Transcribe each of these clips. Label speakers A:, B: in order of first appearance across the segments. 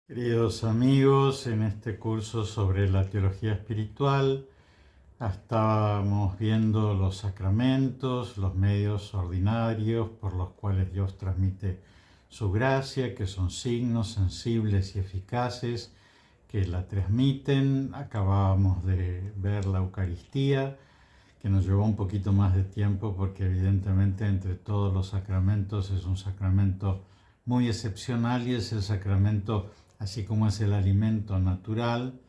A: Queridos amigos, en este curso sobre la teología espiritual estábamos viendo los sacramentos, los medios ordinarios por los cuales Dios transmite su gracia, que son signos sensibles y eficaces que la transmiten. Acabábamos de ver la Eucaristía, que nos llevó un poquito más de tiempo porque evidentemente entre todos los sacramentos es un sacramento muy excepcional y es el sacramento, así como es el alimento natural,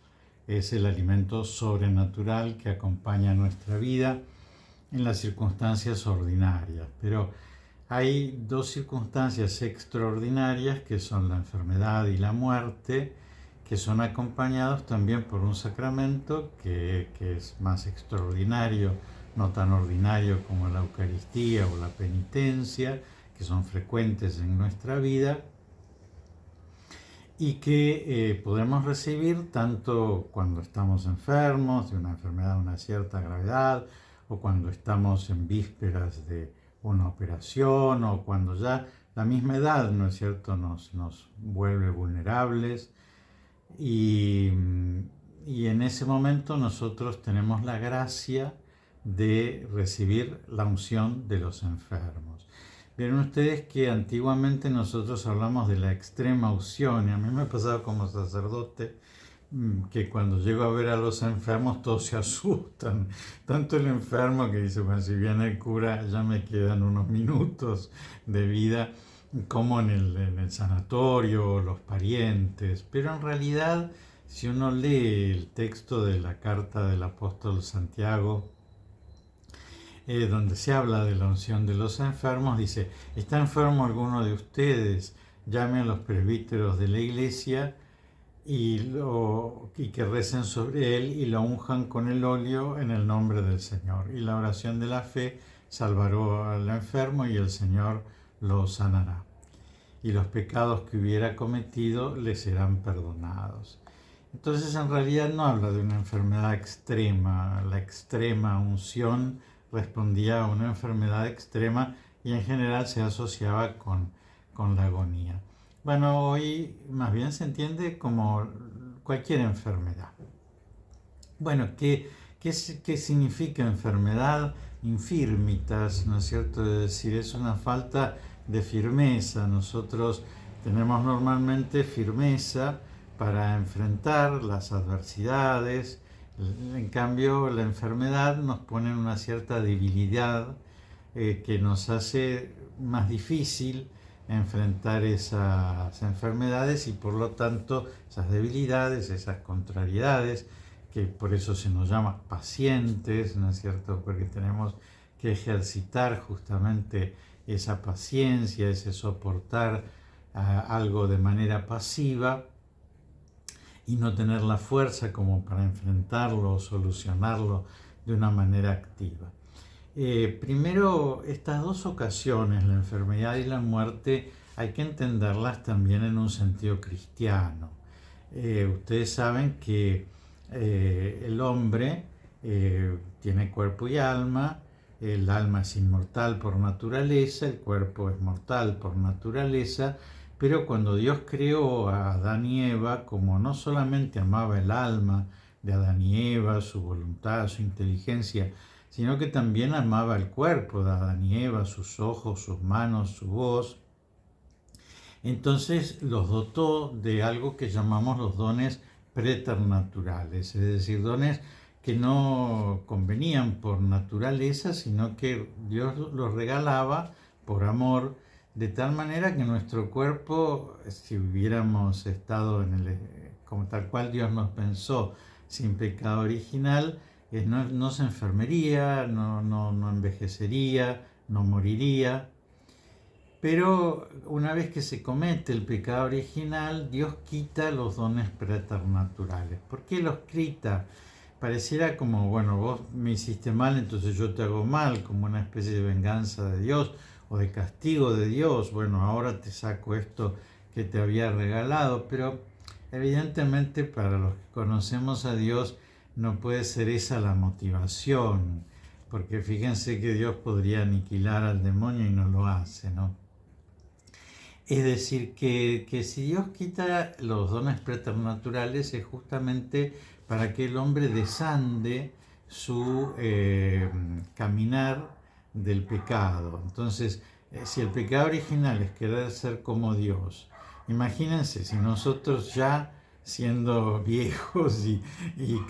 A: es el alimento sobrenatural que acompaña nuestra vida en las circunstancias ordinarias. Pero hay dos circunstancias extraordinarias que son la enfermedad y la muerte, que son acompañados también por un sacramento que es más extraordinario, no tan ordinario como la Eucaristía o la penitencia, que son frecuentes en nuestra vida y que podemos recibir tanto cuando estamos enfermos de una enfermedad de una cierta gravedad, o cuando estamos en vísperas de una operación, o cuando ya la misma edad, ¿no es cierto?, nos vuelve vulnerables, y en ese momento nosotros tenemos la gracia de recibir la unción de los enfermos. Vieron ustedes que antiguamente nosotros hablamos de la extrema unción, y a mí me ha pasado como sacerdote que cuando llego a ver a los enfermos todos se asustan, tanto el enfermo que dice, bueno, si viene el cura ya me quedan unos minutos de vida, como en el sanatorio, los parientes, pero en realidad si uno lee el texto de la carta del apóstol Santiago, donde se habla de la unción de los enfermos, dice, ¿está enfermo alguno de ustedes? Llame a los presbíteros de la iglesia y que recen sobre él y lo unjan con el óleo en el nombre del Señor. Y la oración de la fe salvará al enfermo y el Señor lo sanará. Y los pecados que hubiera cometido le serán perdonados. Entonces en realidad no habla de una enfermedad extrema. La extrema unción respondía a una enfermedad extrema y en general se asociaba con la agonía. Bueno, hoy más bien se entiende como cualquier enfermedad. Bueno, ¿qué significa enfermedad? Infirmitas, ¿no es cierto? Es decir, es una falta de firmeza. Nosotros tenemos normalmente firmeza para enfrentar las adversidades. En cambio, la enfermedad nos pone en una cierta debilidad que nos hace más difícil enfrentar esas enfermedades y por lo tanto esas debilidades, esas contrariedades, que por eso se nos llama pacientes, ¿no es cierto? Porque tenemos que ejercitar justamente esa paciencia, ese soportar algo de manera pasiva y no tener la fuerza como para enfrentarlo o solucionarlo de una manera activa. Primero, estas dos ocasiones, la enfermedad y la muerte, hay que entenderlas también en un sentido cristiano. Ustedes saben que el hombre tiene cuerpo y alma, el alma es inmortal por naturaleza, el cuerpo es mortal por naturaleza, pero cuando Dios creó a Adán y Eva, como no solamente amaba el alma de Adán y Eva, su voluntad, su inteligencia, sino que también amaba el cuerpo de Adán y Eva, sus ojos, sus manos, su voz, entonces los dotó de algo que llamamos los dones preternaturales, es decir, dones que no convenían por naturaleza, sino que Dios los regalaba por amor, de tal manera que nuestro cuerpo, si hubiéramos estado como tal cual Dios nos pensó, sin pecado original, no se enfermaría, no envejecería, no moriría. Pero una vez que se comete el pecado original, Dios quita los dones preternaturales. ¿Por qué los quita? Pareciera como, bueno, vos me hiciste mal, entonces yo te hago mal, como una especie de venganza de Dios o de castigo de Dios. Bueno, ahora te saco esto que te había regalado, pero evidentemente para los que conocemos a Dios no puede ser esa la motivación, porque fíjense que Dios podría aniquilar al demonio y no lo hace, ¿no? Es decir, que si Dios quita los dones preternaturales es justamente para que el hombre desande su caminar del pecado. Entonces, si el pecado original es querer ser como Dios, imagínense si nosotros ya siendo viejos y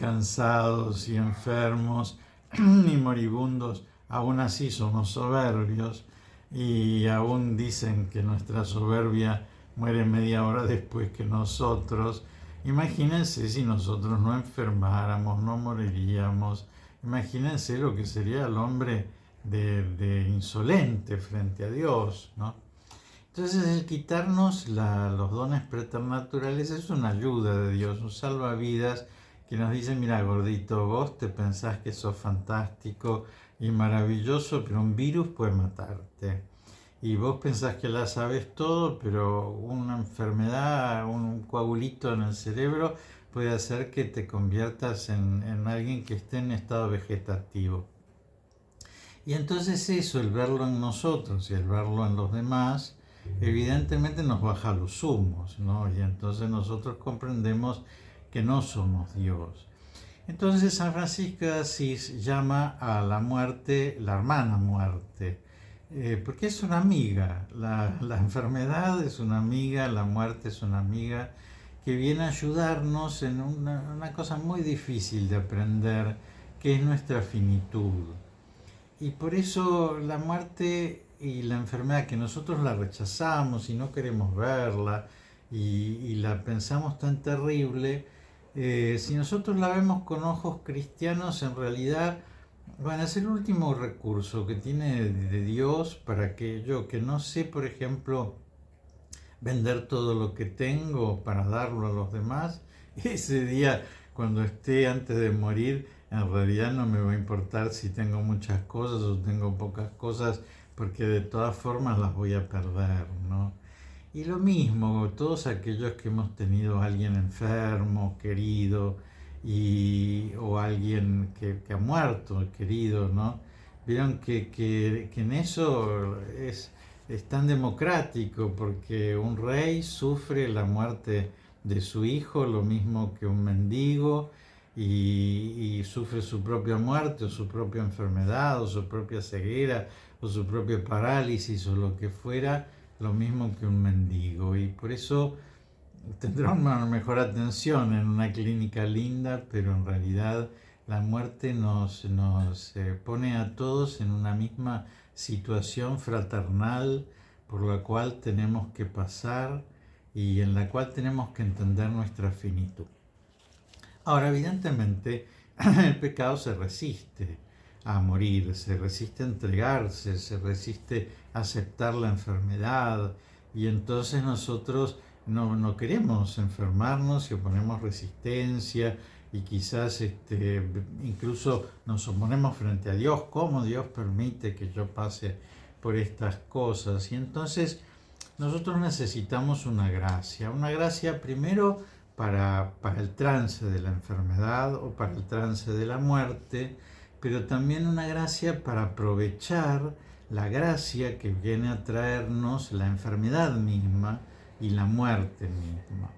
A: cansados y enfermos y moribundos, aún así somos soberbios y aún dicen que nuestra soberbia muere media hora después que nosotros. Imagínense si nosotros no enfermáramos, no moriríamos. Imagínense lo que sería el hombre de insolente frente a Dios, ¿no? Entonces el quitarnos los dones preternaturales es una ayuda de Dios, un salvavidas que nos dice, mira gordito, vos te pensás que sos fantástico y maravilloso, pero un virus puede matarte. Y vos pensás que la sabes todo, pero una enfermedad, un coagulito en el cerebro puede hacer que te conviertas en alguien que esté en estado vegetativo. Y entonces eso, el verlo en nosotros y el verlo en los demás, evidentemente nos baja los humos, ¿no? Y entonces nosotros comprendemos que no somos Dios. Entonces San Francisco de Asís llama a la muerte la hermana muerte, porque es una amiga, la enfermedad es una amiga, la muerte es una amiga que viene a ayudarnos en una cosa muy difícil de aprender, que es nuestra finitud. Y por eso la muerte y la enfermedad, que nosotros la rechazamos y no queremos verla y la pensamos tan terrible, si nosotros la vemos con ojos cristianos, en realidad, bueno, es el último recurso que tiene de Dios para que yo, que no sé, por ejemplo, vender todo lo que tengo para darlo a los demás, ese día, cuando esté antes de morir, en realidad no me va a importar si tengo muchas cosas o tengo pocas cosas, porque de todas formas las voy a perder, ¿no? Y lo mismo, todos aquellos que hemos tenido a alguien enfermo, querido, o alguien que ha muerto, querido, ¿no? Vieron que en eso es tan democrático, porque un rey sufre la muerte de su hijo, lo mismo que un mendigo, y sufre su propia muerte, o su propia enfermedad, o su propia ceguera, o su propia parálisis, o lo que fuera, lo mismo que un mendigo. Y por eso tendrá una mejor atención en una clínica linda, pero en realidad la muerte nos pone a todos en una misma situación fraternal por la cual tenemos que pasar y en la cual tenemos que entender nuestra finitud. Ahora, evidentemente, el pecado se resiste a morir, se resiste a entregarse, se resiste a aceptar la enfermedad y entonces nosotros no queremos enfermarnos y oponemos resistencia y quizás incluso nos oponemos frente a Dios, cómo Dios permite que yo pase por estas cosas. Y entonces nosotros necesitamos una gracia primero para el trance de la enfermedad o para el trance de la muerte, pero también una gracia para aprovechar la gracia que viene a traernos la enfermedad misma y la muerte misma.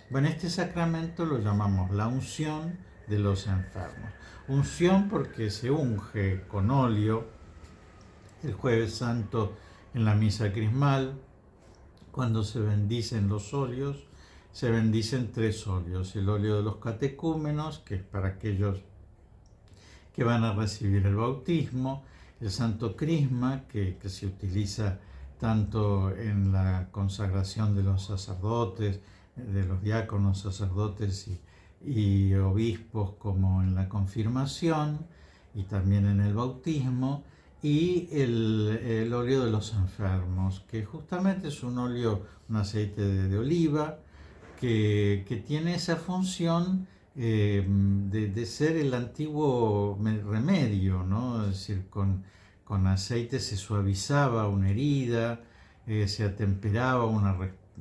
A: Bueno, este sacramento lo llamamos la unción de los enfermos. Unción porque se unge con óleo el Jueves Santo en la misa crismal. Cuando se bendicen los óleos, se bendicen tres óleos. El óleo de los catecúmenos, que es para aquellos que van a recibir el bautismo, el Santo Crisma, que se utiliza tanto en la consagración de los sacerdotes, de los diáconos, sacerdotes y obispos, como en la confirmación y también en el bautismo, y el óleo de los enfermos, que justamente es un óleo, un aceite de oliva, que tiene esa función de ser el antiguo remedio, ¿no? Es decir, con aceite se suavizaba una herida, se atemperaba una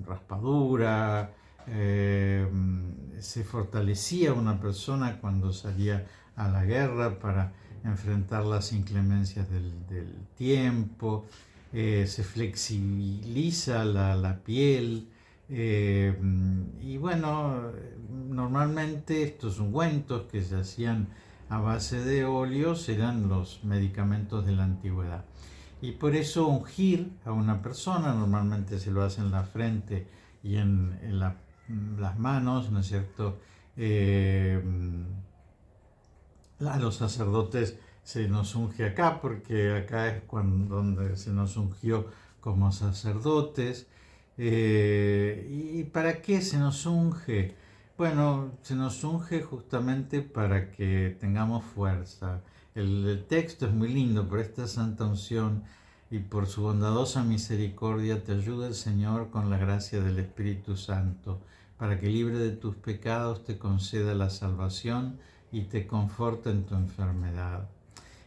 A: raspadura, se fortalecía una persona cuando salía a la guerra para enfrentar las inclemencias del tiempo. se flexibiliza la piel. Y bueno, normalmente estos ungüentos que se hacían a base de óleos eran los medicamentos de la antigüedad. Y por eso ungir a una persona, normalmente se lo hace en la frente y en las manos, ¿no es cierto? A los sacerdotes se nos unge acá, porque acá es donde se nos ungió como sacerdotes. ¿Y para qué se nos unge? Bueno, se nos unge justamente para que tengamos fuerza. El texto es muy lindo, por esta santa unción y por su bondadosa misericordia te ayuda el Señor con la gracia del Espíritu Santo, para que libre de tus pecados te conceda la salvación y te conforta en tu enfermedad.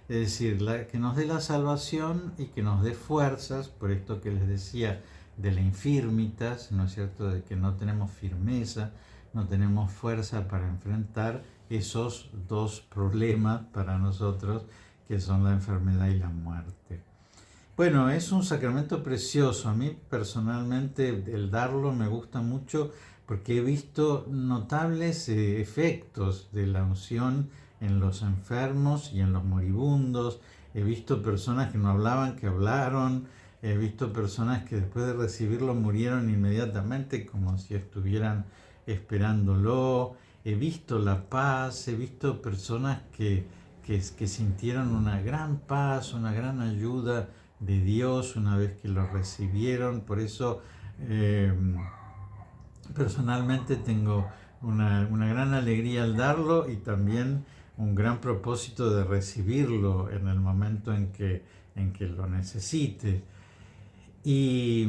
A: Es decir, que nos dé la salvación y que nos dé fuerzas, por esto que les decía de la infirmitas, ¿no es cierto?, de que no tenemos firmeza, no tenemos fuerza para enfrentar esos dos problemas para nosotros, que son la enfermedad y la muerte. Bueno, es un sacramento precioso. A mí personalmente el darlo me gusta mucho porque he visto notables efectos de la unción en los enfermos y en los moribundos. He visto personas que no hablaban, que hablaron. He visto personas que después de recibirlo murieron inmediatamente como si estuvieran esperándolo. He visto la paz, he visto personas que sintieron una gran paz, una gran ayuda de Dios una vez que lo recibieron. Por eso personalmente tengo una gran alegría al darlo y también un gran propósito de recibirlo en el momento en que lo necesite. Y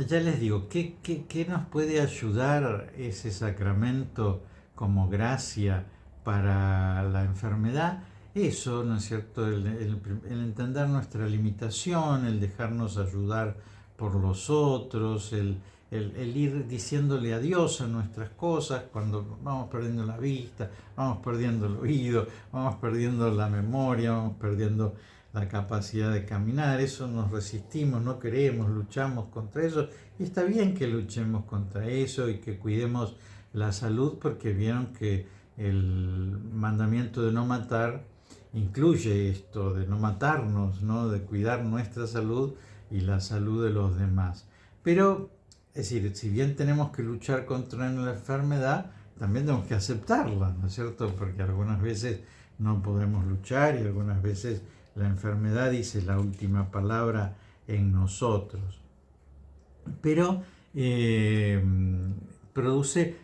A: ya les digo, ¿qué nos puede ayudar ese sacramento como gracia para la enfermedad? Eso, ¿no es cierto? El entender nuestra limitación, el dejarnos ayudar por los otros, el ir diciéndole adiós a nuestras cosas cuando vamos perdiendo la vista, vamos perdiendo el oído, vamos perdiendo la memoria, vamos perdiendo la capacidad de caminar. Eso nos resistimos, no queremos, luchamos contra eso. Y está bien que luchemos contra eso y que cuidemos la salud, porque vieron que el mandamiento de no matar incluye esto, de no matarnos, ¿no? De cuidar nuestra salud y la salud de los demás. Pero, es decir, si bien tenemos que luchar contra la enfermedad, también tenemos que aceptarla, ¿no es cierto? Porque algunas veces no podemos luchar y algunas veces la enfermedad dice la última palabra en nosotros. Pero produce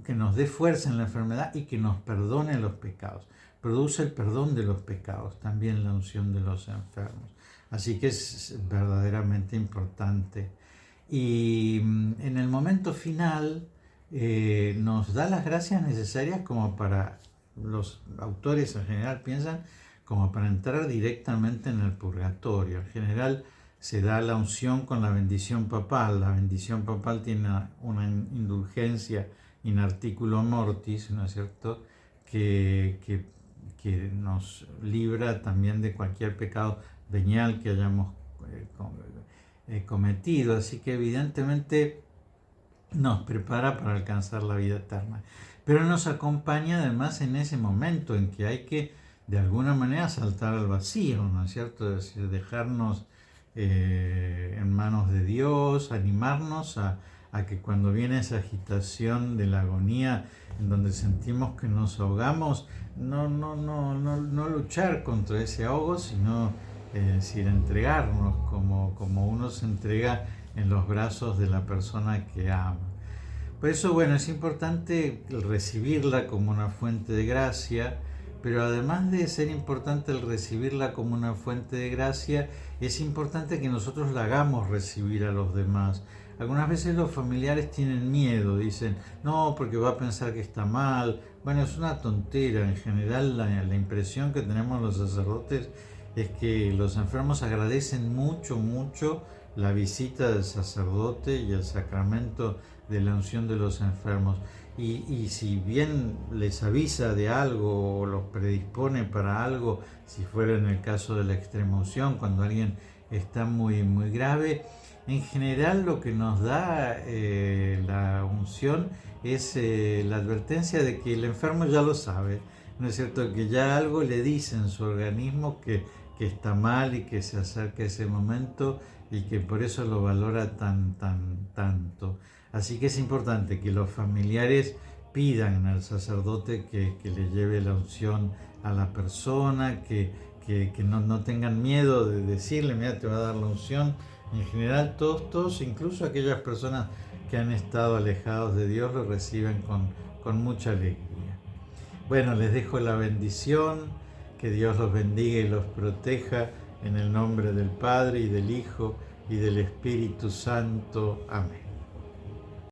A: que nos dé fuerza en la enfermedad y que nos perdone los pecados. Produce el perdón de los pecados, también la unción de los enfermos. Así que es verdaderamente importante. Y en el momento final nos da las gracias necesarias, como para, los autores en general piensan, como para entrar directamente en el purgatorio. En general se da la unción con la bendición papal. La bendición papal tiene una indulgencia in articulo mortis, ¿no es cierto?, que nos libra también de cualquier pecado venial que hayamos cometido. Así que evidentemente nos prepara para alcanzar la vida eterna. Pero nos acompaña además en ese momento en que hay que de alguna manera saltar al vacío, ¿no es cierto? Es decir, dejarnos en manos de Dios, animarnos a que cuando viene esa agitación de la agonía, en donde sentimos que nos ahogamos, no luchar contra ese ahogo, sino decir, entregarnos como uno se entrega en los brazos de la persona que ama. Por eso, bueno, es importante recibirla como una fuente de gracia, pero además de ser importante el recibirla como una fuente de gracia, es importante que nosotros la hagamos recibir a los demás. Algunas veces los familiares tienen miedo, dicen, no, porque va a pensar que está mal. Bueno, es una tontera. En general, la impresión que tenemos los sacerdotes es que los enfermos agradecen mucho la visita del sacerdote y el sacramento de la unción de los enfermos. Y si bien les avisa de algo o los predispone para algo, si fuera en el caso de la extrema unción, cuando alguien está muy, muy grave. En general lo que nos da la unción es la advertencia de que el enfermo ya lo sabe, ¿no es cierto? Que ya algo le dice en su organismo que está mal y que se acerca ese momento y que por eso lo valora tanto. Así que es importante que los familiares pidan al sacerdote que le lleve la unción a la persona, que no tengan miedo de decirle, mira, te va a dar la unción. En general todos, incluso aquellas personas que han estado alejados de Dios, lo reciben con mucha alegría. Bueno, les dejo la bendición, que Dios los bendiga y los proteja en el nombre del Padre y del Hijo y del Espíritu Santo. Amén.